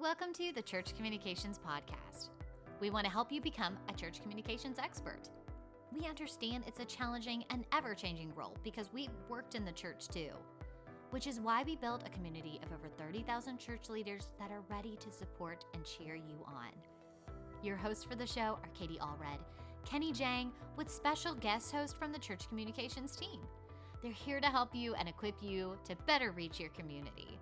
Welcome to the Church Communications Podcast. We want to help you become a church communications expert. We understand it's a challenging and ever-changing role because we worked in the church too, which is why we built a community of over 30,000 church leaders that are ready to support and cheer you on. Your hosts for the show are Katie Allred, Kenny Jahng, with special guest host from the Church Communications team. They're here to help you and equip you to better reach your community.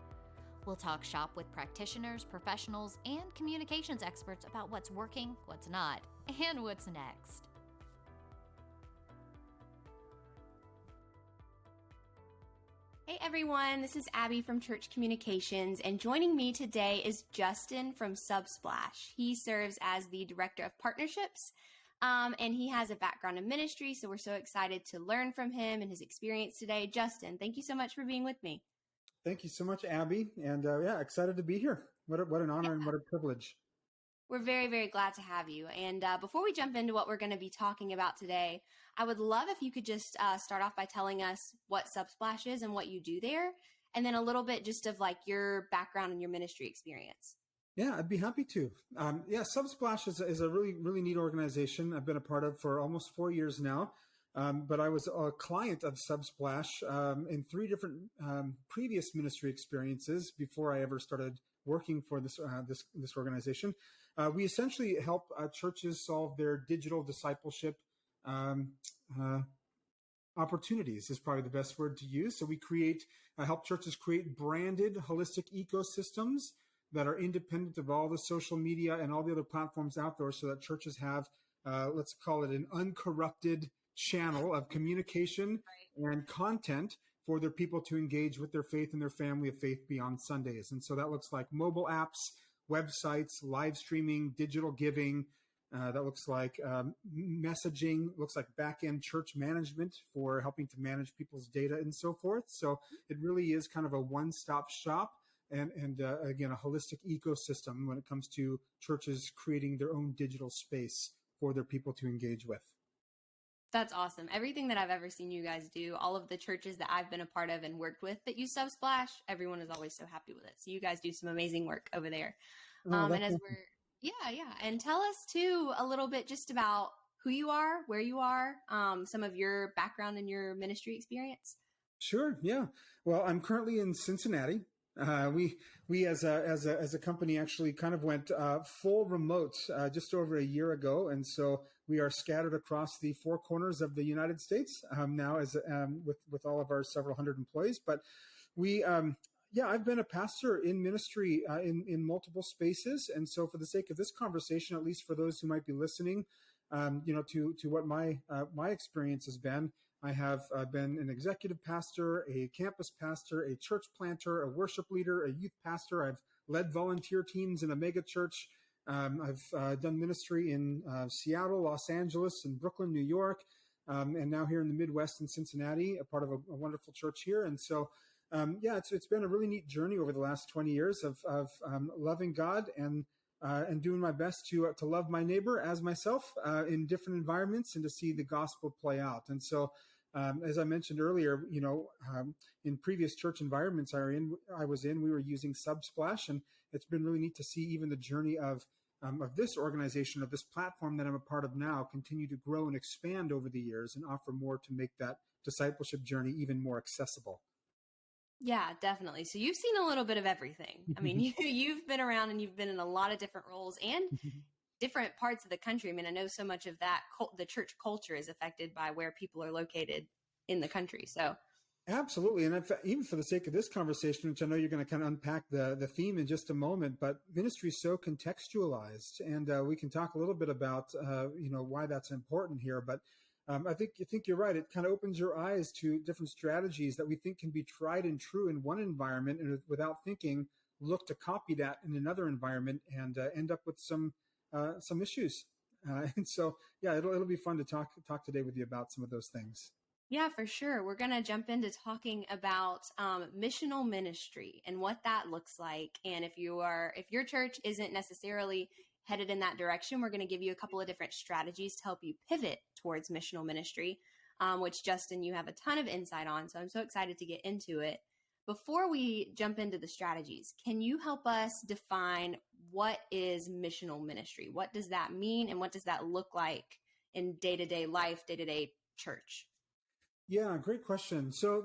We'll talk shop with practitioners, professionals, and communications experts about what's working, what's not, and what's next. Hey everyone, this is Abby from Church Communications, and joining me today is Justin from Subsplash. He serves as the Director of Partnerships, and he has a background in ministry, so we're so excited to learn from him and his experience today. Justin, thank you so much for being with me. Thank you so much, Abby, and excited to be here. What an honor and what a privilege. We're very, very glad to have you. And before we jump into what we're going to be talking about today, I would love if you could just start off by telling us what Subsplash is and what you do there, and then a little bit just of like your background and your ministry experience. Yeah, I'd be happy to. Subsplash is a really, really neat organization I've been a part of for almost 4 years now. But I was a client of Subsplash in 3 different previous ministry experiences before I ever started working for this organization. We essentially help churches solve their digital discipleship opportunities is probably the best word to use. So we help churches create branded, holistic ecosystems that are independent of all the social media and all the other platforms out there, so that churches have, let's call it, an uncorrupted channel of communication and content for their people to engage with their faith and their family of faith beyond Sundays. And so that looks like mobile apps, websites, live streaming, digital giving. That looks like messaging, looks like back-end church management for helping to manage people's data and so forth. So it really is kind of a one-stop shop and again, a holistic ecosystem when it comes to churches creating their own digital space for their people to engage with. That's awesome. Everything that I've ever seen you guys do, all of the churches that I've been a part of and worked with that use Subsplash, everyone is always so happy with it. So you guys do some amazing work over there. And tell us too a little bit just about who you are, where you are, some of your background and your ministry experience. Sure. Yeah. Well, I'm currently in Cincinnati. We as a company actually kind of went full remote just over a year ago, and so we are scattered across the 4 corners of the United States now, as with all of our several hundred employees. But I've been a pastor in ministry in multiple spaces, and so for the sake of this conversation, at least for those who might be listening, to what my experience has been. I have been an executive pastor, a campus pastor, a church planter, a worship leader, a youth pastor. I've led volunteer teams in a mega church. I've done ministry in Seattle, Los Angeles, and Brooklyn, New York, and now here in the Midwest in Cincinnati, a part of a wonderful church here. And so, it's been a really neat journey over the last 20 years of loving God and doing my best to love my neighbor as myself in different environments and to see the gospel play out. And so, as I mentioned earlier, in previous church environments I was in, we were using Subsplash, and it's been really neat to see even the journey of this organization, of this platform that I'm a part of now, continue to grow and expand over the years and offer more to make that discipleship journey even more accessible. Yeah, definitely. So you've seen a little bit of everything. I mean, you've been around and you've been in a lot of different roles and different parts of the country. I mean, I know so much of that, the church culture is affected by where people are located in the country. So absolutely. And even for the sake of this conversation, which I know you're going to kind of unpack the theme in just a moment, but ministry is so contextualized, and we can talk a little bit about, why that's important here. But I think you're right. It kind of opens your eyes to different strategies that we think can be tried and true in one environment, and without thinking, look to copy that in another environment and end up with some issues. And so, it'll be fun to talk today with you about some of those things. Yeah, for sure. We're going to jump into talking about missional ministry and what that looks like. And if your church isn't necessarily headed in that direction, we're going to give you a couple of different strategies to help you pivot towards missional ministry, which Justin, you have a ton of insight on. So I'm so excited to get into it. Before we jump into the strategies, can you help us define what is missional ministry? What does that mean? And what does that look like in day-to-day life, day-to-day church? Yeah, great question. So,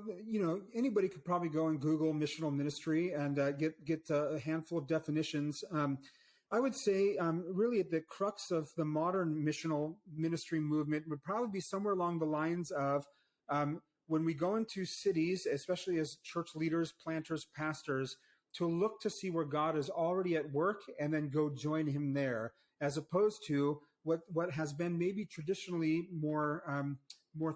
anybody could probably go and Google missional ministry and get a handful of definitions. I would say really at the crux of the modern missional ministry movement would probably be somewhere along the lines of when we go into cities, especially as church leaders, planters, pastors, to look to see where God is already at work and then go join him there, as opposed to what has been maybe traditionally more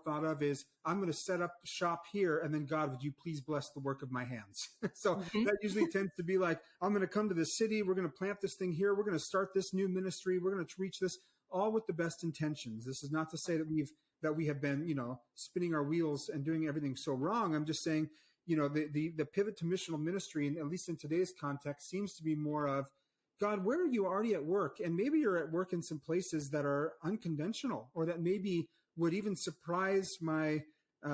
thought of is, I'm going to set up shop here, and then God, would you please bless the work of my hands? So that usually tends to be like, I'm going to come to this city, we're going to plant this thing here, we're going to start this new ministry, we're going to reach this, all with the best intentions. This is not to say that we have been, spinning our wheels and doing everything so wrong. I'm just saying, the pivot to missional ministry, and at least in today's context, seems to be more of, God, where are you already at work? And maybe you're at work in some places that are unconventional, or that maybe would even surprise my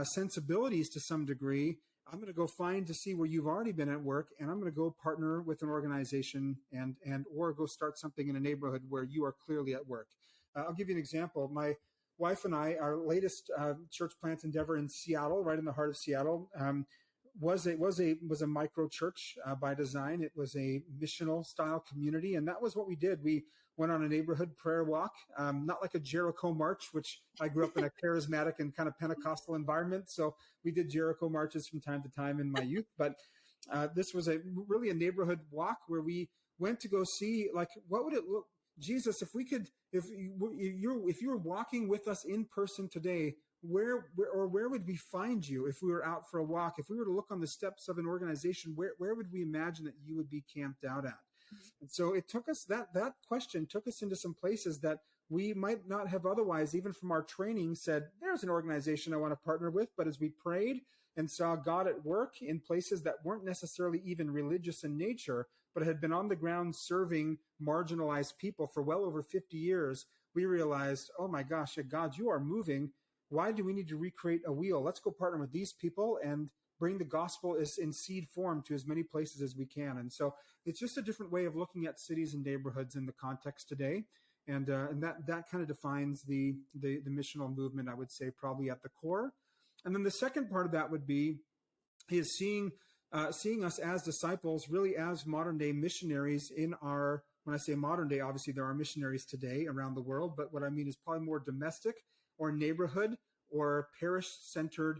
sensibilities to some degree. I'm going to go find to see where you've already been at work, and I'm going to go partner with an organization and or go start something in a neighborhood where you are clearly at work. I'll give you an example. My wife and I, our latest church plant endeavor in Seattle, right in the heart of Seattle, was a micro church by design. It was a missional style community, and that was what we did. We went on a neighborhood prayer walk, not like a Jericho march, which I grew up in a charismatic and kind of Pentecostal environment, so we did Jericho marches from time to time in my youth. But this was really a neighborhood walk where we went to go see, like, what would it look, Jesus, if you were walking with us in person today, where would we find you if we were out for a walk? If we were to look on the steps of an organization, where would we imagine that you would be camped out at? And so it took us, that question took us into some places that we might not have otherwise, even from our training, said, there's an organization I want to partner with. But as we prayed and saw God at work in places that weren't necessarily even religious in nature, but had been on the ground serving marginalized people for well over 50 years, we realized, oh my gosh, God, you are moving. Why do we need to recreate a wheel? Let's go partner with these people and bring the gospel in seed form to as many places as we can. And so it's just a different way of looking at cities and neighborhoods in the context today. And that kind of defines the missional movement, I would say, probably at the core. And then the second part of that would be is seeing us as disciples, really as modern day missionaries in our, when I say modern day, obviously there are missionaries today around the world, but what I mean is probably more domestic or neighborhood or parish-centered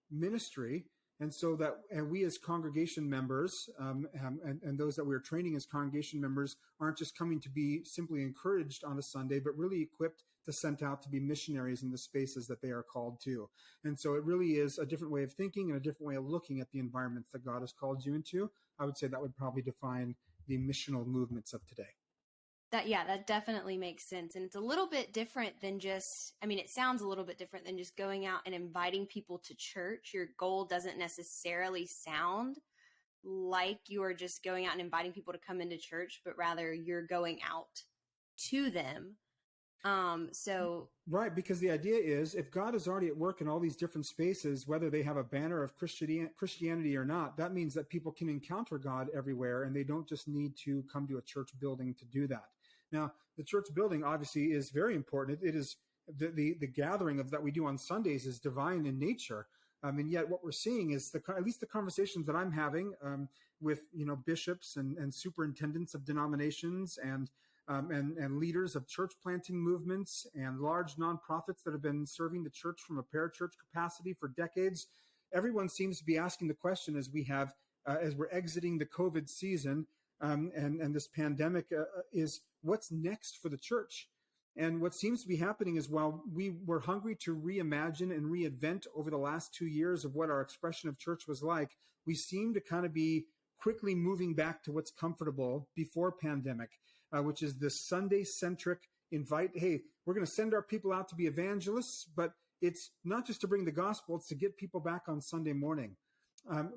ministry. And so that we as congregation members and those that we are training as congregation members aren't just coming to be simply encouraged on a Sunday, but really equipped to send out to be missionaries in the spaces that they are called to. And so it really is a different way of thinking and a different way of looking at the environments that God has called you into. I would say that would probably define the missional movements of today. That definitely makes sense. And it's a little bit different than just, it sounds a little bit different than just going out and inviting people to church. Your goal doesn't necessarily sound like you are just going out and inviting people to come into church, but rather you're going out to them. Right, because the idea is if God is already at work in all these different spaces, whether they have a banner of Christianity or not, that means that people can encounter God everywhere, and they don't just need to come to a church building to do that. Now, the church building obviously is very important. It is the gathering that we do on Sundays is divine in nature. And yet what we're seeing is at least the conversations that I'm having with bishops and superintendents of denominations and leaders of church planting movements and large nonprofits that have been serving the church from a parachurch capacity for decades. Everyone seems to be asking the question as we're exiting the COVID season and this pandemic is what's next for the church? And what seems to be happening is while we were hungry to reimagine and reinvent over the last 2 years of what our expression of church was like, we seem to kind of be quickly moving back to what's comfortable before pandemic, which is this Sunday-centric invite. Hey, we're going to send our people out to be evangelists, but it's not just to bring the gospel, it's to get people back on Sunday morning.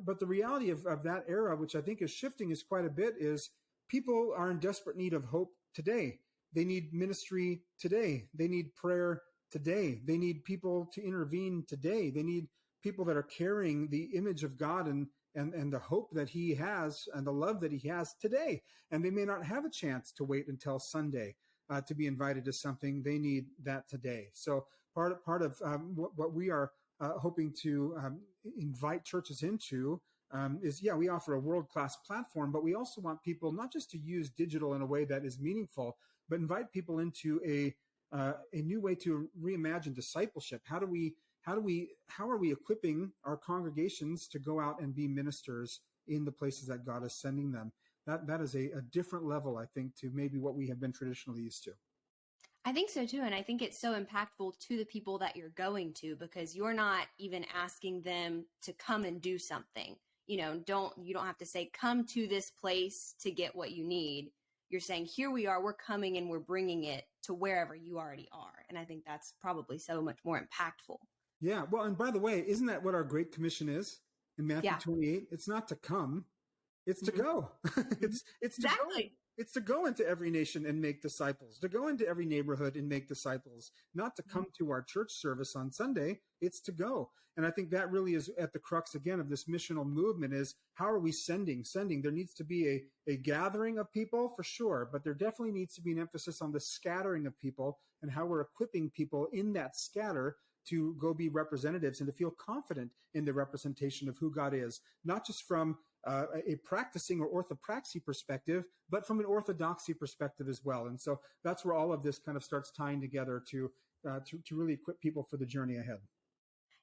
But the reality of that era, which I think is shifting is quite a bit, is people are in desperate need of hope today. They need ministry today. They need prayer today. They need people to intervene today. They need people that are carrying the image of God and and the hope that he has and the love that he has today. And they may not have a chance to wait until Sunday to be invited to something. They need that today. So part of what we are hoping to invite churches into is, we offer a world-class platform, but we also want people not just to use digital in a way that is meaningful, but invite people into a new way to reimagine discipleship. How are we equipping our congregations to go out and be ministers in the places that God is sending them? That is a different level, I think, to maybe what we have been traditionally used to. I think so too. And I think it's so impactful to the people that you're going to, because you're not even asking them to come and do something. You don't have to say, come to this place to get what you need. You're saying, here we are, we're coming and we're bringing it to wherever you already are. And I think that's probably so much more impactful. Yeah. Well, and by the way, isn't that what our Great Commission is in Matthew 28? It's not to come, it's to go. It's exactly. to go. It's to go into every nation and make disciples, to go into every neighborhood and make disciples, not to come to our church service on Sunday. It's to go. And I think that really is at the crux again of this missional movement is, how are we sending? There needs to be a gathering of people for sure, but there definitely needs to be an emphasis on the scattering of people and how we're equipping people in that scatter to go be representatives and to feel confident in the representation of who God is, not just from a practicing or orthopraxy perspective, but from an orthodoxy perspective as well. And so that's where all of this kind of starts tying together to really equip people for the journey ahead.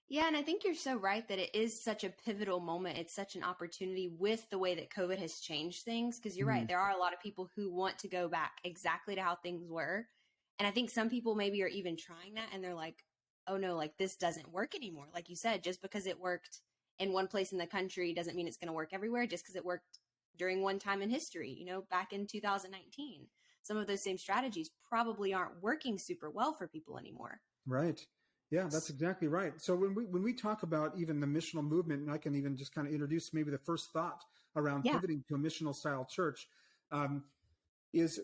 Yeah, and I think you're so right that it is such a pivotal moment. It's such an opportunity with the way that COVID has changed things, because you're right. There are a lot of people who want to go back exactly to how things were. And I think some people maybe are even trying that and they're like, oh no, like this doesn't work anymore. Like you said, just because it worked in one place in the country doesn't mean it's going to work everywhere. Just because it worked during one time in history, back in 2019, some of those same strategies probably aren't working super well for people anymore. Right. Yeah, that's exactly right. So when we talk about even the missional movement, and I can even just kind of introduce maybe the first thought around pivoting to a missional style church, is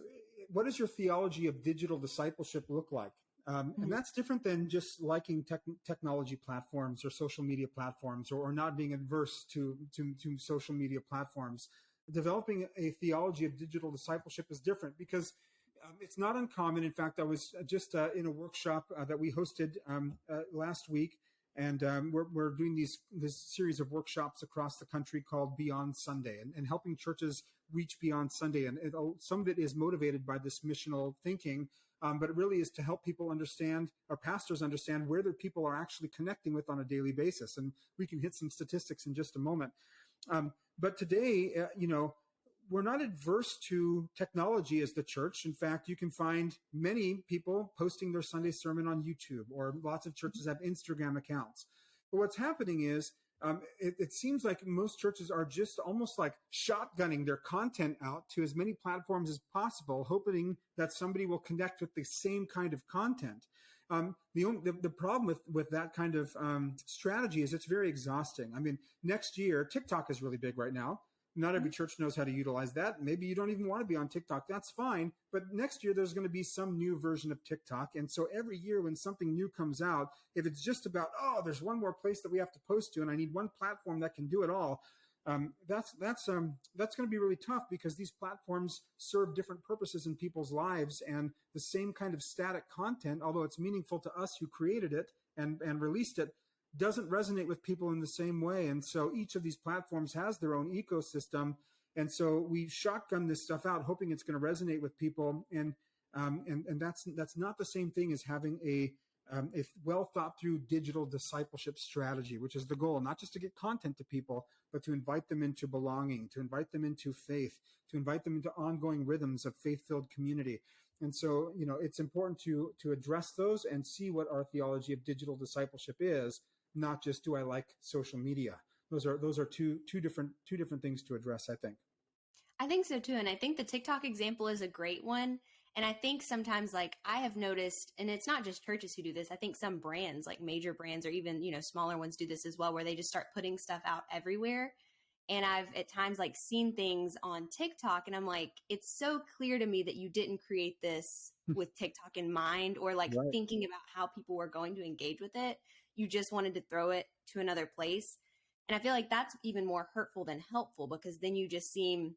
what does your theology of digital discipleship look like? And that's different than just liking technology platforms or social media platforms, or not being adverse to social media platforms. Developing a theology of digital discipleship is different because it's not uncommon. In fact, I was just in a workshop that we hosted last week, and we're doing this series of workshops across the country called Beyond Sunday, and helping churches reach beyond Sunday. And some of it is motivated by this missional thinking, but it really is to help people understand, our pastors understand, where their people are actually connecting with on a daily basis. And we can hit some statistics in just a moment. But today, we're not adverse to technology as the church. In fact, you can find many people posting their Sunday sermon on YouTube, or lots of churches have Instagram accounts. But what's happening is it seems like most churches are just almost like shotgunning their content out to as many platforms as possible, hoping that somebody will connect with the same kind of content. The problem with that kind of strategy is it's very exhausting. I mean, next year, TikTok is really big right now. Not every church knows how to utilize that. Maybe you don't even want to be on TikTok. That's fine. But next year, there's going to be some new version of TikTok. And so every year when something new comes out, if it's just about, there's one more place that we have to post to, and I need one platform that can do it all, that's going to be really tough, because these platforms serve different purposes in people's lives, and the same kind of static content, although it's meaningful to us who created it and released it, doesn't resonate with people in the same way. And so each of these platforms has their own ecosystem. And so we shotgun this stuff out, hoping it's going to resonate with people. And that's not the same thing as having a well thought through digital discipleship strategy, which is the goal, not just to get content to people, but to invite them into belonging, to invite them into faith, to invite them into ongoing rhythms of faith-filled community. And so, it's important to address those and see what our theology of digital discipleship is, not just, do I like social media? Those are two different things to address, I think. I think so too. And I think the TikTok example is a great one. And I think sometimes, like, I have noticed, and it's not just churches who do this, I think some brands, like major brands, or even, smaller ones, do this as well, where they just start putting stuff out everywhere. And I've at times like seen things on TikTok, and I'm like, it's so clear to me that you didn't create this with TikTok in mind, or like thinking about how people were going to engage with it. You just wanted to throw it to another place. And I feel like that's even more hurtful than helpful, because then you just seem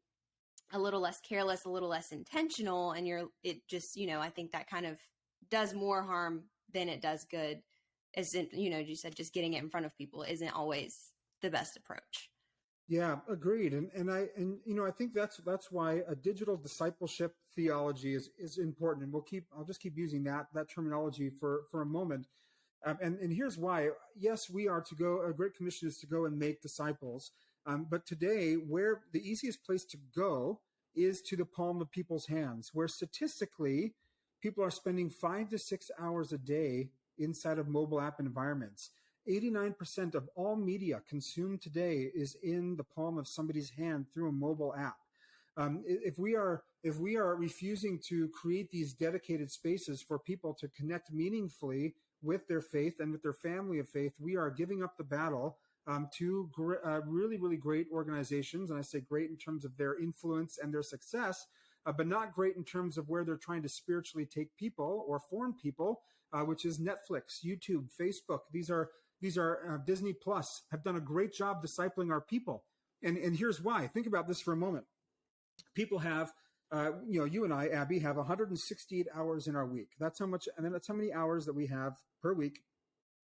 a little less careless, a little less intentional. And it just, I think that kind of does more harm than it does good. Isn't, you said just getting it in front of people isn't always the best approach. Yeah, agreed. And I think that's why a digital discipleship theology is important. And I'll just keep using that terminology for a moment. And here's why. Yes, we are to go. A Great Commission is to go and make disciples. But today, where the easiest place to go is to the palm of people's hands, where statistically people are spending 5 to 6 hours a day inside of mobile app environments. 89% of all media consumed today is in the palm of somebody's hand through a mobile app. If we are refusing to create these dedicated spaces for people to connect meaningfully with their faith and with their family of faith, we are giving up the battle to really, really great organizations. And I say great in terms of their influence and their success, but not great in terms of where they're trying to spiritually take people or form people, which is Netflix, YouTube, Facebook. These are Disney Plus have done a great job discipling our people. And here's why. Think about this for a moment. People have, you and I, Abby, have 168 hours in our week. That's how much, and then that's how many hours that we have per week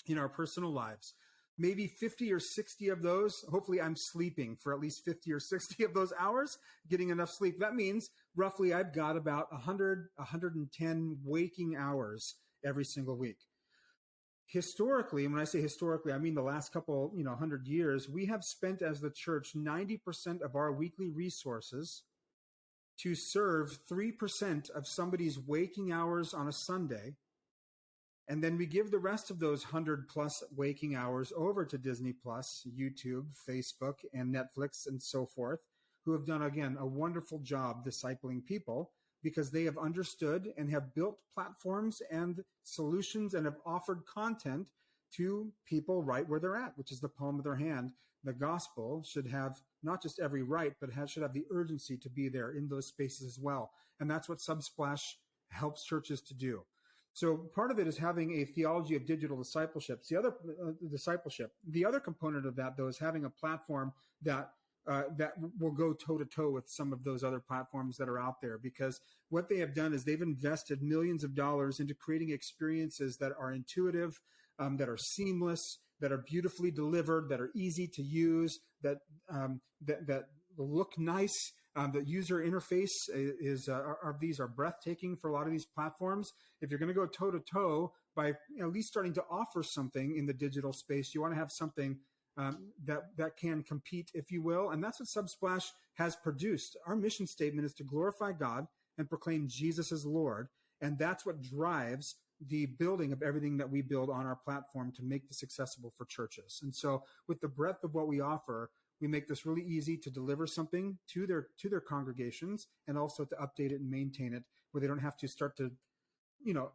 in our personal lives. Maybe 50 or 60 of those, hopefully I'm sleeping for at least 50 or 60 of those hours, getting enough sleep. That means roughly I've got about 100, 110 waking hours every single week. Historically, and when I say historically, I mean the last couple, 100 years, we have spent as the church 90% of our weekly resources to serve 3% of somebody's waking hours on a Sunday. And then we give the rest of those 100 plus waking hours over to Disney Plus, YouTube, Facebook, and Netflix, and so forth, who have done, again, a wonderful job discipling people because they have understood and have built platforms and solutions and have offered content to people right where they're at, which is the palm of their hand. The gospel should have not just every right, but should have the urgency to be there in those spaces as well. And that's what Subsplash helps churches to do. So part of it is having a theology of digital discipleship. The other component of that, though, is having a platform that will go toe-to-toe with some of those other platforms that are out there, because what they have done is they've invested millions of dollars into creating experiences that are intuitive, that are seamless, that are beautifully delivered, that are easy to use, that look nice. The user interface these are breathtaking for a lot of these platforms. If you're going to go toe-to-toe by at least starting to offer something in the digital space, you want to have something that can compete, if you will. And that's what Subsplash has produced. Our mission statement is to glorify God and proclaim Jesus as Lord. And that's what drives the building of everything that we build on our platform to make this accessible for churches. And so with the breadth of what we offer, we make this really easy to deliver something to their congregations, and also to update it and maintain it, where they don't have to start to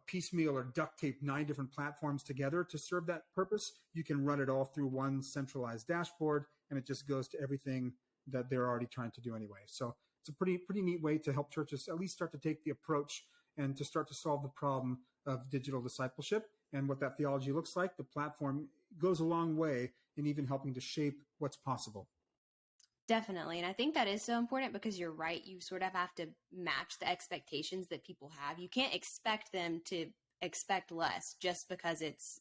piecemeal or duct tape 9 different platforms together to serve that purpose. You can run it all through one centralized dashboard, and it just goes to everything that they're already trying to do anyway. So it's a pretty neat way to help churches at least start to take the approach and to start to solve the problem of digital discipleship and what that theology looks like. The platform goes a long way in even helping to shape what's possible. Definitely. And I think that is so important, because you're right. You sort of have to match the expectations that people have. You can't expect them to expect less just because it's,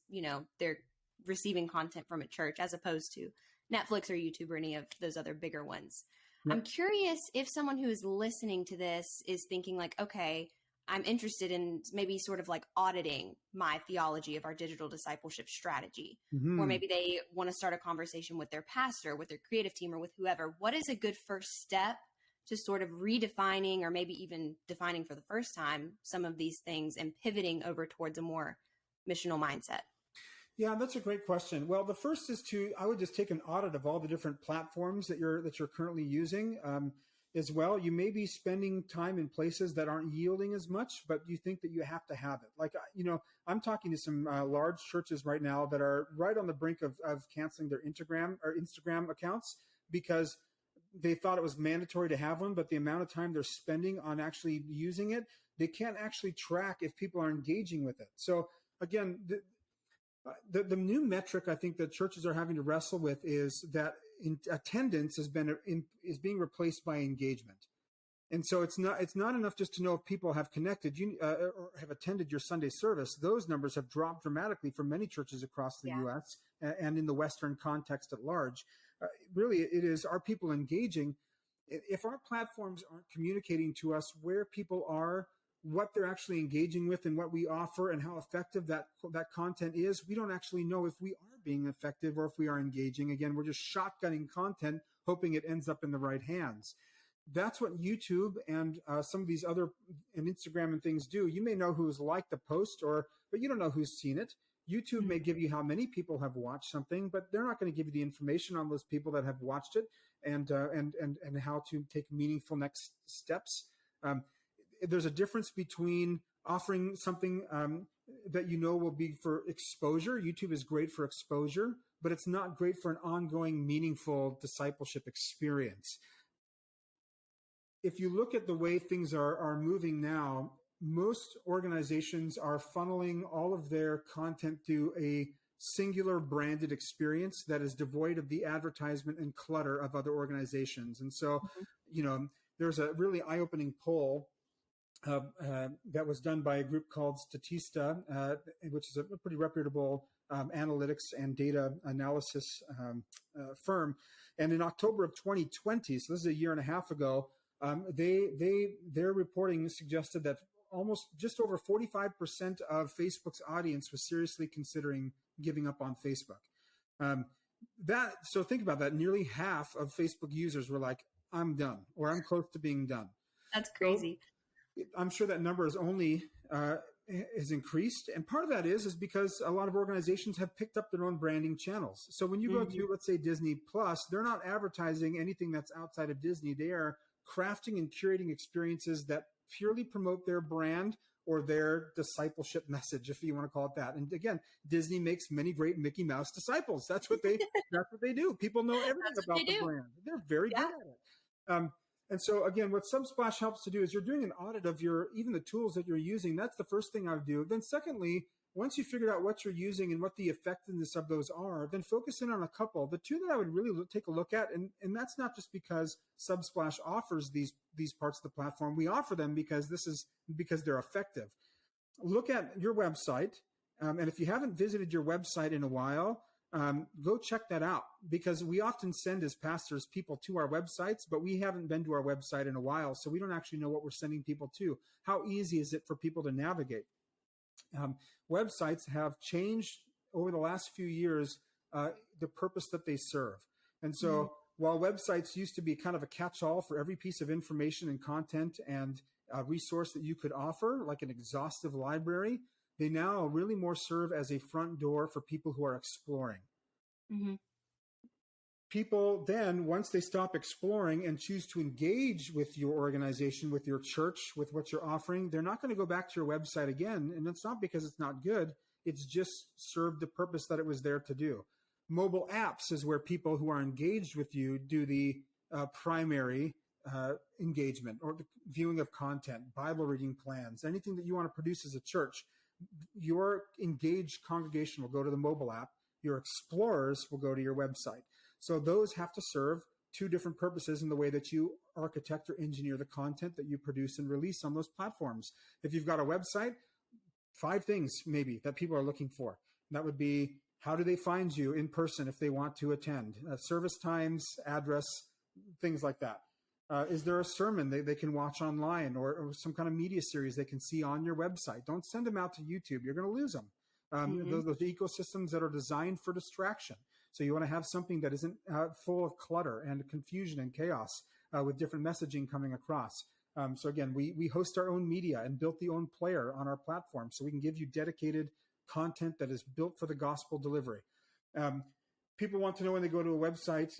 they're receiving content from a church as opposed to Netflix or YouTube or any of those other bigger ones. Yep. I'm curious if someone who is listening to this is thinking like, okay, I'm interested in maybe sort of like auditing my theology of our digital discipleship strategy, or maybe they want to start a conversation with their pastor, with their creative team, or with whoever. What is a good first step to sort of redefining, or maybe even defining for the first time, some of these things and pivoting over towards a more missional mindset? Yeah, that's a great question. Well, the first is I would just take an audit of all the different platforms that you're currently using. As well, you may be spending time in places that aren't yielding as much, but you think that you have to have it. Like, I'm talking to some large churches right now that are right on the brink of canceling their Instagram accounts because they thought it was mandatory to have one, but the amount of time they're spending on actually using it, they can't actually track if people are engaging with it. So again, The new metric I think that churches are having to wrestle with is that attendance is being replaced by engagement. And so it's not enough just to know if people have connected or have attended your Sunday service. Those numbers have dropped dramatically for many churches across the U.S. and in the Western context at large. Really, it is, are people engaging? If our platforms aren't communicating to us where people are, what they're actually engaging with, and what we offer, and how effective that content is, we don't actually know if we are being effective or if we are engaging. Again, we're just shotgunning content, hoping it ends up in the right hands. That's what YouTube and some of these other, and Instagram and things do. You may know who's liked the post, but you don't know who's seen it. YouTube may give you how many people have watched something, but they're not going to give you the information on those people that have watched it and how to take meaningful next steps. There's a difference between offering something that will be for exposure. YouTube is great for exposure, but it's not great for an ongoing, meaningful discipleship experience. If you look at the way things are moving now, most organizations are funneling all of their content through a singular branded experience that is devoid of the advertisement and clutter of other organizations. And so, there's a really eye-opening poll that was done by a group called Statista, which is a pretty reputable analytics and data analysis firm. And in October of 2020, so this is a year and a half ago, their reporting suggested that almost just over 45% of Facebook's audience was seriously considering giving up on Facebook. So think about that. Nearly half of Facebook users were like, I'm done, or I'm close to being done. That's crazy. So I'm sure that number is only has increased. And part of that is because a lot of organizations have picked up their own branding channels. So when you go to, let's say, Disney Plus, they're not advertising anything that's outside of Disney. They are crafting and curating experiences that purely promote their brand or their discipleship message, if you want to call it that. And again, Disney makes many great Mickey Mouse disciples. That's what they do. People know everything about the brand. They're very good at it. And so again, what Subsplash helps to do is you're doing an audit of even the tools that you're using. That's the first thing I would do. Then secondly, once you figured out what you're using and what the effectiveness of those are, then focus in on a couple. The two that I would really take a look at, and that's not just because Subsplash offers these parts of the platform. We offer them because they're effective. Look at your website, and if you haven't visited your website in a while, go check that out, because we often send as pastors people to our websites, but we haven't been to our website in a while, so we don't actually know what we're sending people to. How easy is it for people to navigate? Websites have changed over the last few years the purpose that they serve. And so while websites used to be kind of a catch-all for every piece of information and content and resource that you could offer, like an exhaustive library, they now really more serve as a front door for people who are exploring. People then, once they stop exploring and choose to engage with your organization, with your church, with what you're offering, they're not going to go back to your website again. And it's not because it's not good. It's just served the purpose that it was there to do. Mobile apps is where people who are engaged with you do the primary engagement or the viewing of content, Bible reading plans, anything that you want to produce as a church. Your engaged congregation will go to the mobile app. Your explorers will go to your website. So those have to serve two different purposes in the way that you architect or engineer the content that you produce and release on those platforms. If you've got a website, 5 things maybe that people are looking for. That would be, how do they find you in person if they want to attend? Service times, address, things like that. Is there a sermon they can watch online or some kind of media series they can see on your website? Don't send them out to YouTube. You're going to lose them. Those ecosystems that are designed for distraction. So you want to have something that isn't full of clutter and confusion and chaos with different messaging coming across. So again, we host our own media and built the own player on our platform, so we can give you dedicated content that is built for the gospel delivery. People want to know when they go to a website,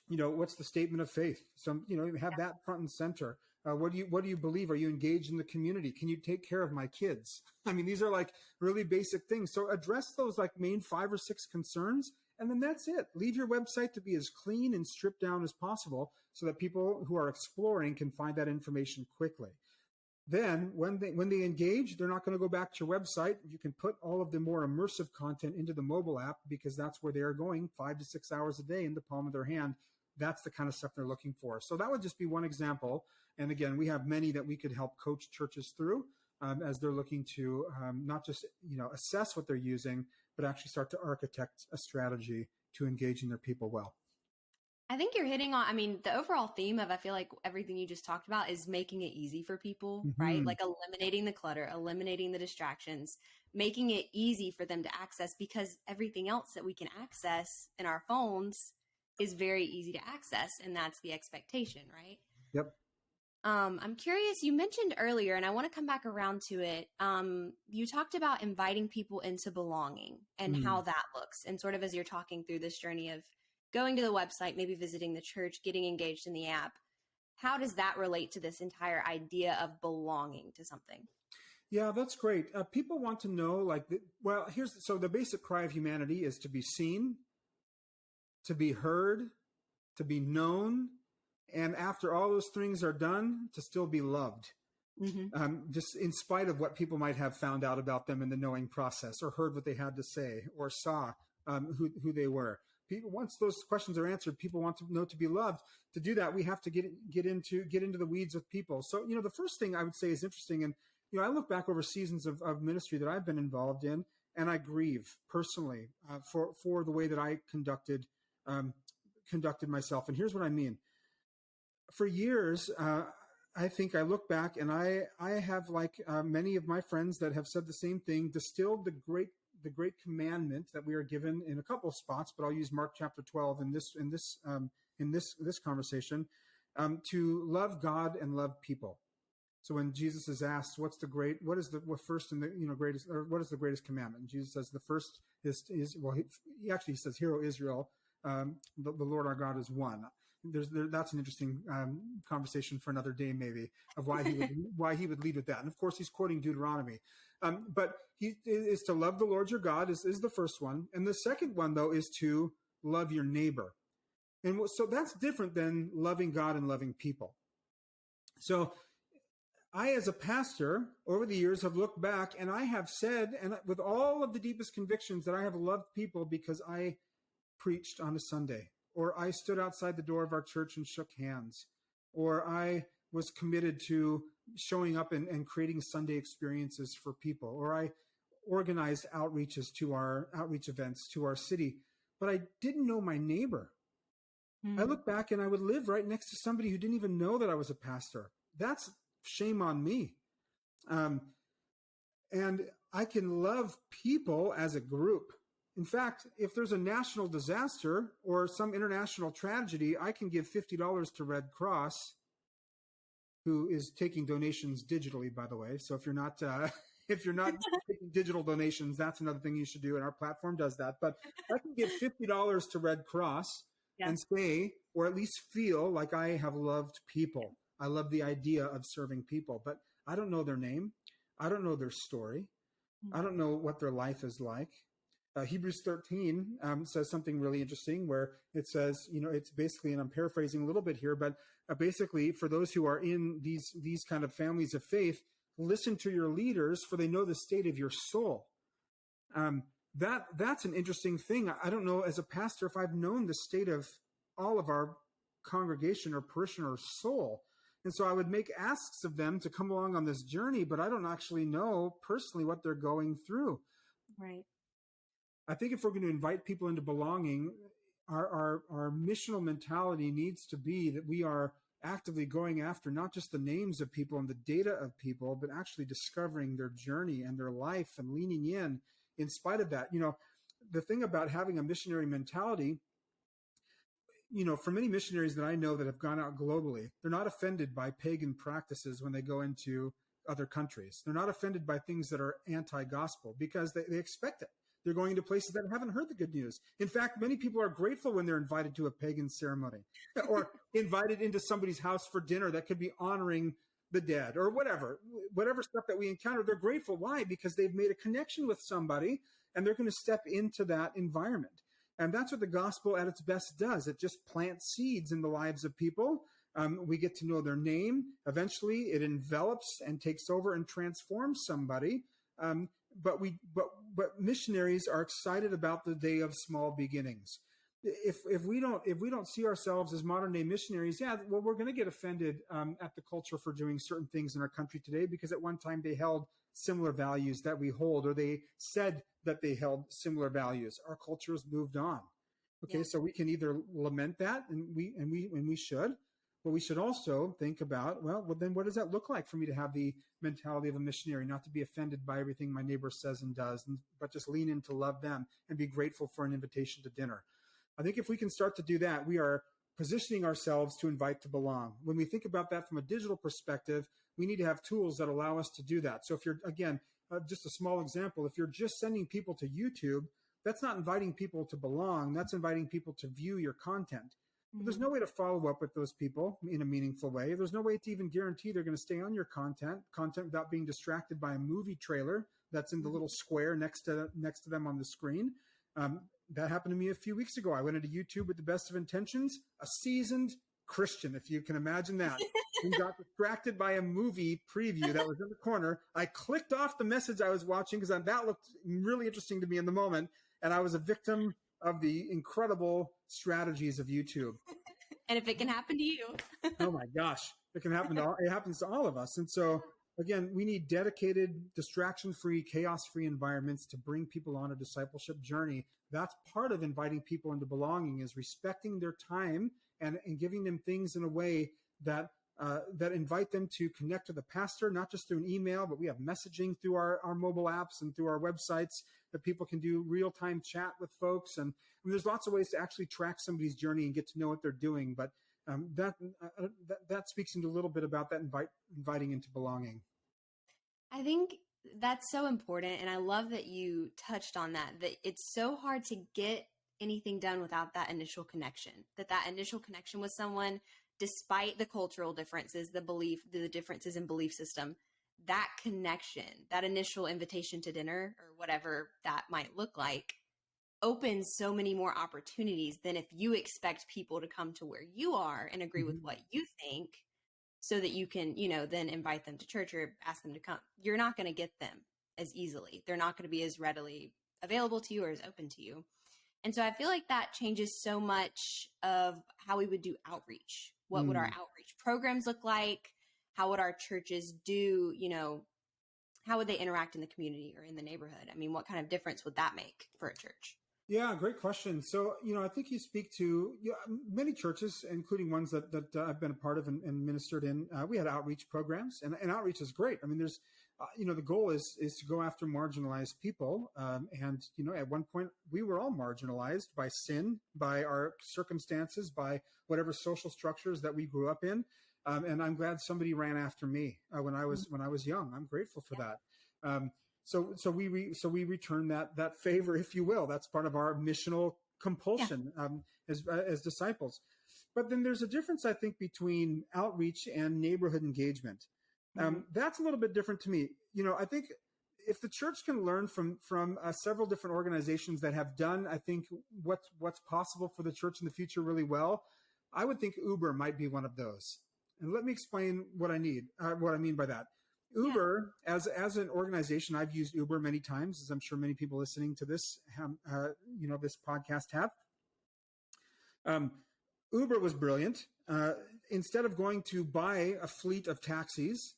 what's the statement of faith? So, have that front and center. What do you believe? Are you engaged in the community? Can you take care of my kids? I mean, these are like really basic things. So address those like main 5 or 6 concerns, and then that's it. Leave your website to be as clean and stripped down as possible so that people who are exploring can find that information quickly. Then when they engage, they're not going to go back to your website. You can put all of the more immersive content into the mobile app because that's where they are going 5 to 6 hours a day in the palm of their hand. That's the kind of stuff they're looking for. So that would just be one example. And again, we have many that we could help coach churches through as they're looking to not just assess what they're using, but actually start to architect a strategy to engaging their people well. I think you're hitting on, the overall theme of, I feel like everything you just talked about is making it easy for people, right? Like eliminating the clutter, eliminating the distractions, making it easy for them to access, because everything else that we can access in our phones is very easy to access. And that's the expectation, right? Yep. I'm curious, you mentioned earlier, and I want to come back around to it. You talked about inviting people into belonging and how that looks. And sort of as you're talking through this journey of going to the website, maybe visiting the church, getting engaged in the app, how does that relate to this entire idea of belonging to something? Yeah, that's great. People want to know, so the basic cry of humanity is to be seen, to be heard, to be known, and after all those things are done, to still be loved. Just in spite of what people might have found out about them in the knowing process, or heard what they had to say, or saw who they were. People, once those questions are answered, people want to know to be loved. To do that, we have to get into the weeds with people. So, the first thing I would say is interesting. And, I look back over seasons of ministry that I've been involved in, and I grieve personally for the way that I conducted myself. And here's what I mean. For years, I think I look back and I have, like many of my friends that have said the same thing, distilled the great commandment that we are given in a couple of spots, but I'll use Mark chapter 12 in this conversation, to love God and love people. So when Jesus is asked, what is the greatest commandment? And Jesus says the first is he says, "Hear, O Israel, the Lord our God is one." That's an interesting conversation for another day, maybe, of why he would lead with that. And of course, he's quoting Deuteronomy. But he is to love the Lord your God is the first one. And the second one, though, is to love your neighbor. And so that's different than loving God and loving people. So I, as a pastor, over the years have looked back and I have said, and with all of the deepest convictions, that I have loved people because I preached on a Sunday, or I stood outside the door of our church and shook hands, or I was committed to showing up and creating Sunday experiences for people, or I organized outreaches to our outreach events to our city, but I didn't know my neighbor. I look back and I would live right next to somebody who didn't even know that I was a pastor. That's shame on me. And I can love people as a group. In fact, if there's a national disaster or some international tragedy, I can give $50 to Red Cross, who is taking donations digitally, by the way. So if you're not taking digital donations, that's another thing you should do, and our platform does that. But I can give $50 to Red Cross and say, or at least feel like I have loved people. I love the idea of serving people, but I don't know their name. I don't know their story. I don't know what their life is like. Hebrews 13 says something really interesting where it says, it's basically, and I'm paraphrasing a little bit here, but basically for those who are in these kind of families of faith, listen to your leaders, for they know the state of your soul. That's an interesting thing. I don't know, as a pastor, if I've known the state of all of our congregation or parishioner soul. And so I would make asks of them to come along on this journey, but I don't actually know personally what they're going through. Right. I think if we're going to invite people into belonging, our missional mentality needs to be that we are actively going after not just the names of people and the data of people, but actually discovering their journey and their life and leaning in spite of that. The thing about having a missionary mentality, for many missionaries that I know that have gone out globally, they're not offended by pagan practices when they go into other countries. They're not offended by things that are anti-gospel because they expect it. They're going to places that haven't heard the good news. In fact, many people are grateful when they're invited to a pagan ceremony or invited into somebody's house for dinner that could be honoring the dead or whatever stuff that we encounter. They're grateful. Why? Because they've made a connection with somebody and they're going to step into that environment. And that's what the gospel at its best does. It just plants seeds in the lives of people We get to know their name. Eventually, it envelops and takes over and transforms somebody. But missionaries are excited about the day of small beginnings. If we don't see ourselves as modern day missionaries, we're going to get offended at the culture for doing certain things in our country today because at one time they held similar values that we hold, or they said that they held similar values. Our culture has moved on. Okay, yeah. So we can either lament that, and we should, but we should also think about, well, then what does that look like for me to have the mentality of a missionary, not to be offended by everything my neighbor says and does, but just lean in to love them and be grateful for an invitation to dinner. I think if we can start to do that, we are positioning ourselves to invite to belong. When we think about that from a digital perspective, we need to have tools that allow us to do that. So if you're, again, just a small example, if you're just sending people to YouTube, that's not inviting people to belong. That's inviting people to view your content. But there's no way to follow up with those people in a meaningful way. There's no way to even guarantee they're going to stay on your content without being distracted by a movie trailer that's in the little square next to them on the screen. That happened to me a few weeks ago. I went into YouTube with the best of intentions, a seasoned Christian, if you can imagine that. We got distracted by a movie preview that was in the corner. I clicked off the message I was watching because that looked really interesting to me in the moment. And I was a victim of the incredible strategies of YouTube. And if it can happen to you. Oh my gosh, it happens to all of us. And so again, we need dedicated, distraction-free, chaos-free environments to bring people on a discipleship journey. That's part of inviting people into belonging, is respecting their time and giving them things in a way that invite them to connect to the pastor, not just through an email, but we have messaging through our mobile apps and through our websites that people can do real-time chat with folks. And there's lots of ways to actually track somebody's journey and get to know what they're doing. But that speaks into a little bit about that inviting into belonging. I think that's so important. And I love that you touched on that it's so hard to get anything done without that initial connection, that initial connection with someone, despite the cultural differences, the differences in belief system, that connection, that initial invitation to dinner or whatever that might look like, opens so many more opportunities than if you expect people to come to where you are and agree with what you think so that you can, then invite them to church or ask them to come. You're not going to get them as easily. They're not going to be as readily available to you or as open to you. And so I feel like that changes so much of how we would do outreach. What would our outreach programs look like? How would our churches do, how would they interact in the community or in the neighborhood? I mean, what kind of difference would that make for a church? Yeah, great question. So, I think you speak to many churches, including ones that I've been a part of and ministered in. We had outreach programs, and outreach is great. I mean, there's, the goal is to go after marginalized people. And, at one point we were all marginalized by sin, by our circumstances, by whatever social structures that we grew up in. And I'm glad somebody ran after me when I was young. I'm grateful for that. So we return that favor, if you will. That's part of our missional compulsion as disciples. But then there's a difference, I think, between outreach and neighborhood engagement. That's a little bit different to me. I think if the church can learn from several different organizations that have done, I think, what's possible for the church in the future really well, I would think Uber might be one of those. And let me explain what I mean by that. Uber, as an organization, I've used Uber many times, as I'm sure many people listening to this, this podcast have. Uber was brilliant. Instead of going to buy a fleet of taxis,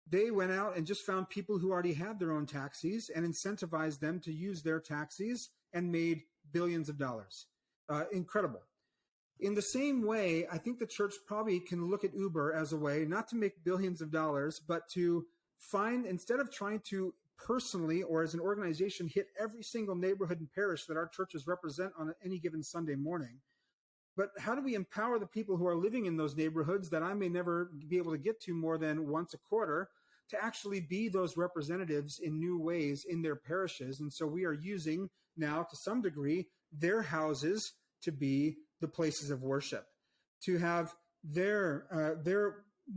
they went out and just found people who already had their own taxis and incentivized them to use their taxis and made billions of dollars. Incredible. In the same way, I think the church probably can look at Uber as a way not to make billions of dollars, but to find, instead of trying to personally or as an organization hit every single neighborhood and parish that our churches represent on any given Sunday morning, but how do we empower the people who are living in those neighborhoods that I may never be able to get to more than once a quarter to actually be those representatives in new ways in their parishes? And so we are using now, to some degree, their houses to be the places of worship, to have their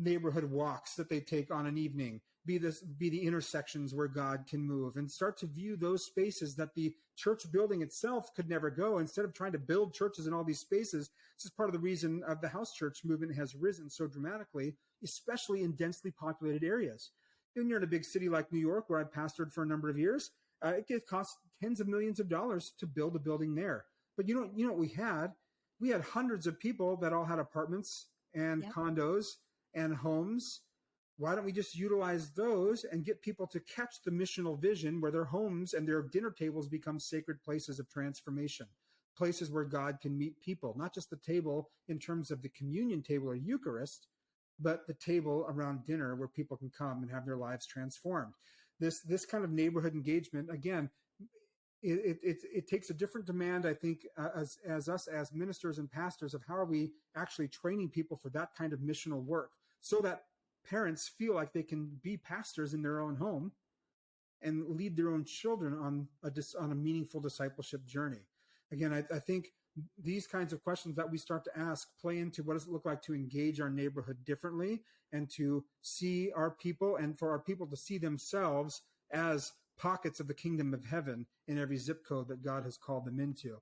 neighborhood walks that they take on an evening be the intersections where God can move, and start to view those spaces that the church building itself could never go. Instead of trying to build churches in all these spaces, this is part of the reason of the house church movement has risen so dramatically, especially in densely populated areas. When you're in a big city like New York, where I've pastored for a number of years, it costs tens of millions of dollars to build a building there. But you know what we had? We had hundreds of people that all had apartments and condos and homes. Why don't we just utilize those and get people to catch the missional vision where their homes and their dinner tables become sacred places of transformation, places where God can meet people, not just the table in terms of the communion table or Eucharist, but the table around dinner where people can come and have their lives transformed. This kind of neighborhood engagement, again, it takes a different demand, I think, as us as ministers and pastors, of how are we actually training people for that kind of missional work, so that parents feel like they can be pastors in their own home and lead their own children on a meaningful discipleship journey. Again, I think these kinds of questions that we start to ask play into what does it look like to engage our neighborhood differently, and to see our people, and for our people to see themselves as pockets of the kingdom of heaven in every zip code that God has called them into.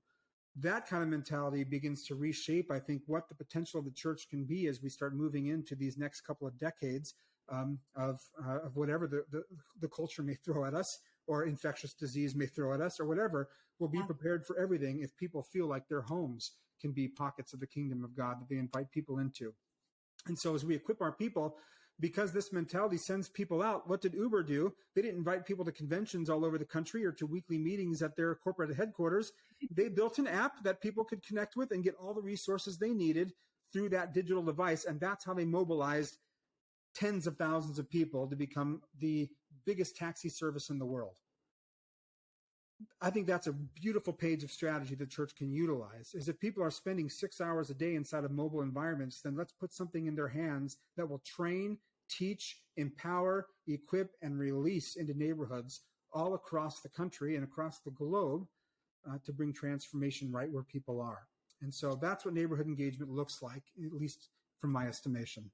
That kind of mentality begins to reshape, I think, what the potential of the church can be as we start moving into these next couple of decades of whatever the culture may throw at us, or infectious disease may throw at us, or whatever. We'll be prepared for everything if people feel like their homes can be pockets of the kingdom of God that they invite people into. And so as we equip our people, because this mentality sends people out, what did Uber do? They didn't invite people to conventions all over the country or to weekly meetings at their corporate headquarters. They built an app that people could connect with and get all the resources they needed through that digital device. And that's how they mobilized tens of thousands of people to become the biggest taxi service in the world. I think that's a beautiful page of strategy the church can utilize. Is if people are spending 6 hours a day inside of mobile environments, then let's put something in their hands that will train, teach, empower, equip, and release into neighborhoods all across the country and across the globe to bring transformation right where people are. And so that's what neighborhood engagement looks like, at least from my estimation.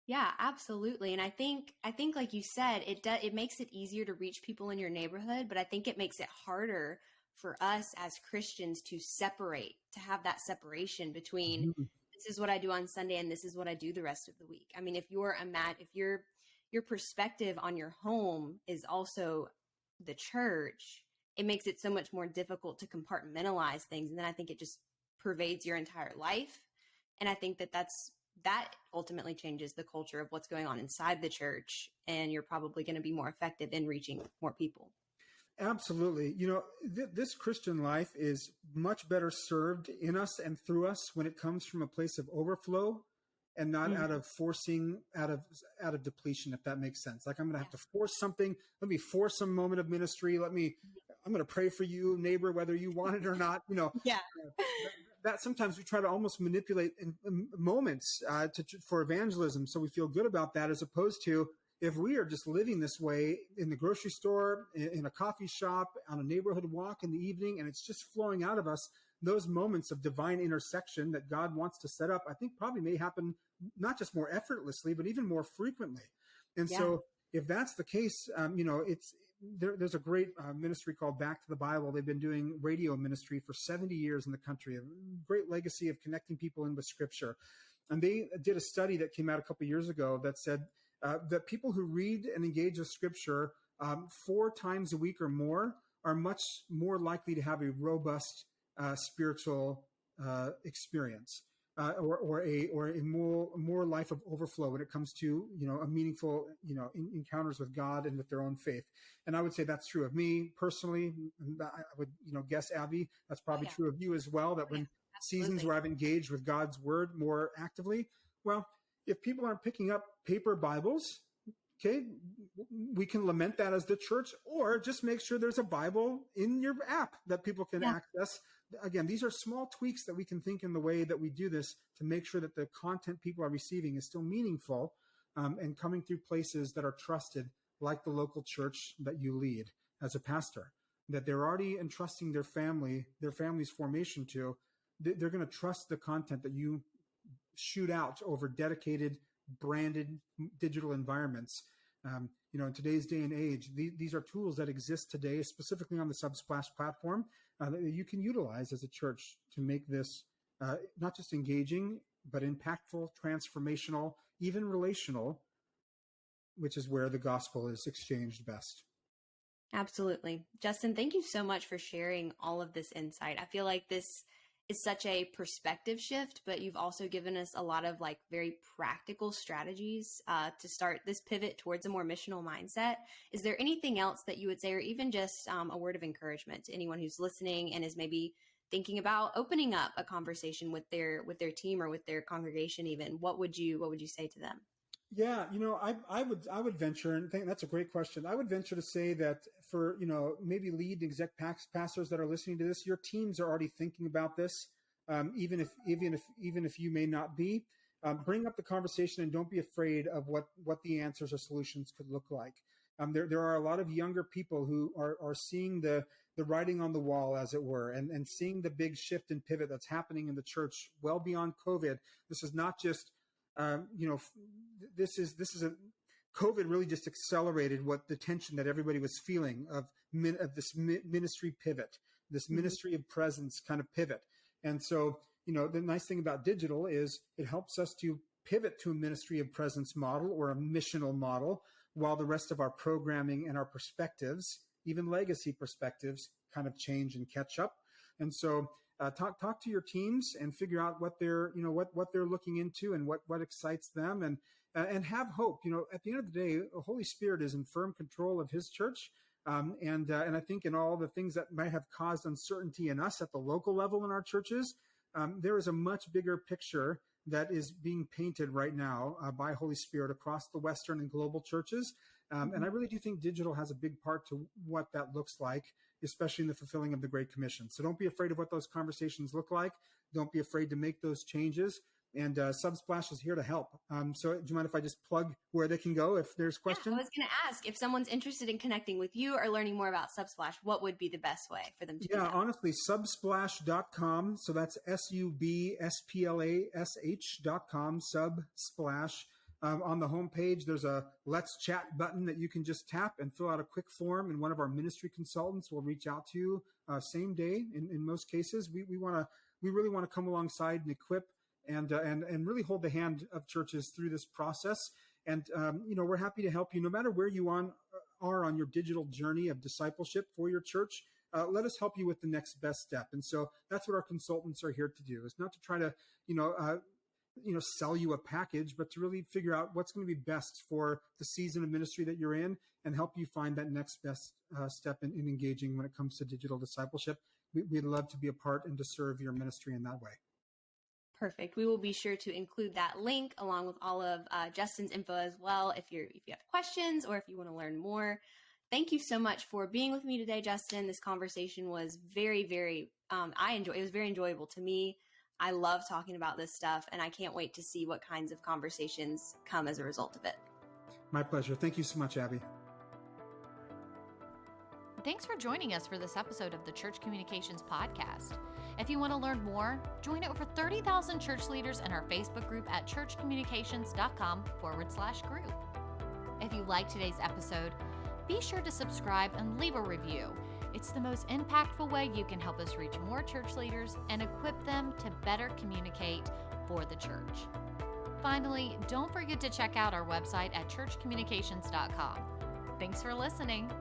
Yeah, absolutely. And I think like you said, it makes it easier to reach people in your neighborhood, but I think it makes it harder for us as Christians to have that separation between this is what I do on Sunday and this is what I do the rest of the week. I mean, if your perspective on your home is also the church, it makes it so much more difficult to compartmentalize things. And then I think it just pervades your entire life. And I think that ultimately changes the culture of what's going on inside the church, and you're probably going to be more effective in reaching more people. Absolutely. This Christian life is much better served in us and through us when it comes from a place of overflow and not out of forcing, out of depletion, if that makes sense. Like, I'm going to have to force something. Let me force some moment of ministry. I'm going to pray for you, neighbor, whether you want it or not. That sometimes we try to almost manipulate in moments for evangelism, so we feel good about that, as opposed to if we are just living this way in the grocery store, in a coffee shop, on a neighborhood walk in the evening, and it's just flowing out of us, those moments of divine intersection that God wants to set up, I think probably may happen not just more effortlessly, but even more frequently. And so if that's the case, there's a great ministry called Back to the Bible. They've been doing radio ministry for 70 years in the country, a great legacy of connecting people in with Scripture. And they did a study that came out a couple of years ago that said that people who read and engage with Scripture 4 times a week or more are much more likely to have a robust spiritual experience. Or a more life of overflow when it comes to a meaningful encounters with God and with their own faith. And I would say that's true of me personally. I would guess, Abby, that's probably true of you as well. That when seasons where I've engaged with God's word more actively, well, if people aren't picking up paper Bibles, okay, we can lament that as the church, or just make sure there's a Bible in your app that people can access. Again, these are small tweaks that we can think in the way that we do this to make sure that the content people are receiving is still meaningful and coming through places that are trusted, like the local church that you lead as a pastor, that they're already entrusting their family's formation to. They're going to trust the content that you shoot out over dedicated, branded digital environments In today's day and age, these are tools that exist today, specifically on the Subsplash platform, that you can utilize as a church to make this not just engaging, but impactful, transformational, even relational, which is where the gospel is exchanged best. Absolutely. Justin, thank you so much for sharing all of this insight. I feel like this is such a perspective shift, but you've also given us a lot of very practical strategies to start this pivot towards a more missional mindset. Is there anything else that you would say, or even just a word of encouragement to anyone who's listening and is maybe thinking about opening up a conversation with their team or with their congregation even? What would you say to them? Yeah, I would venture, and think that's a great question. I would venture to say that for, maybe lead exec pastors that are listening to this, your teams are already thinking about this. Even if you may not be, bring up the conversation and don't be afraid of what the answers or solutions could look like. There are a lot of younger people who are seeing the writing on the wall, as it were, and seeing the big shift and pivot that's happening in the church well beyond COVID. This is not just COVID really just accelerated what the tension that everybody was feeling of this ministry pivot, this ministry of presence kind of pivot. And so, the nice thing about digital is it helps us to pivot to a ministry of presence model or a missional model, while the rest of our programming and our perspectives, even legacy perspectives, kind of change and catch up. And so talk to your teams and figure out what they're looking into and what excites them, and have hope. At the end of the day, the Holy Spirit is in firm control of His church. And I think in all the things that might have caused uncertainty in us at the local level in our churches, there is a much bigger picture that is being painted right now by Holy Spirit across the Western and global churches. And I really do think digital has a big part to what that looks like, especially in the fulfilling of the Great Commission. So don't be afraid of what those conversations look like. Don't be afraid to make those changes. And Subsplash is here to help. So do you mind if I just plug where they can go if there's questions? Yeah, I was going to ask, if someone's interested in connecting with you or learning more about Subsplash, what would be the best way for them to do that? Yeah, honestly, subsplash.com. So that's subsplash.com, Subsplash. On the homepage, there's a Let's Chat button that you can just tap and fill out a quick form, and one of our ministry consultants will reach out to you same day. In most cases, we really want to come alongside and equip and really hold the hand of churches through this process. And we're happy to help you no matter where you are on your digital journey of discipleship for your church. Let us help you with the next best step. And so that's what our consultants are here to do. Is not to try to sell you a package, but to really figure out what's going to be best for the season of ministry that you're in and help you find that next best step in engaging when it comes to digital discipleship. We'd love to be a part and to serve your ministry in that way. Perfect. We will be sure to include that link along with all of Justin's info as well if you have questions or if you want to learn more. Thank you so much for being with me today, Justin. This conversation was very, very, it was very enjoyable to me. I love talking about this stuff, and I can't wait to see what kinds of conversations come as a result of it. My pleasure. Thank you so much, Abby. Thanks for joining us for this episode of the Church Communications Podcast. If you want to learn more, join over 30,000 church leaders in our Facebook group at churchcommunications.com/group. If you liked today's episode, be sure to subscribe and leave a review. It's the most impactful way you can help us reach more church leaders and equip them to better communicate for the church. Finally, don't forget to check out our website at churchcommunications.com. Thanks for listening.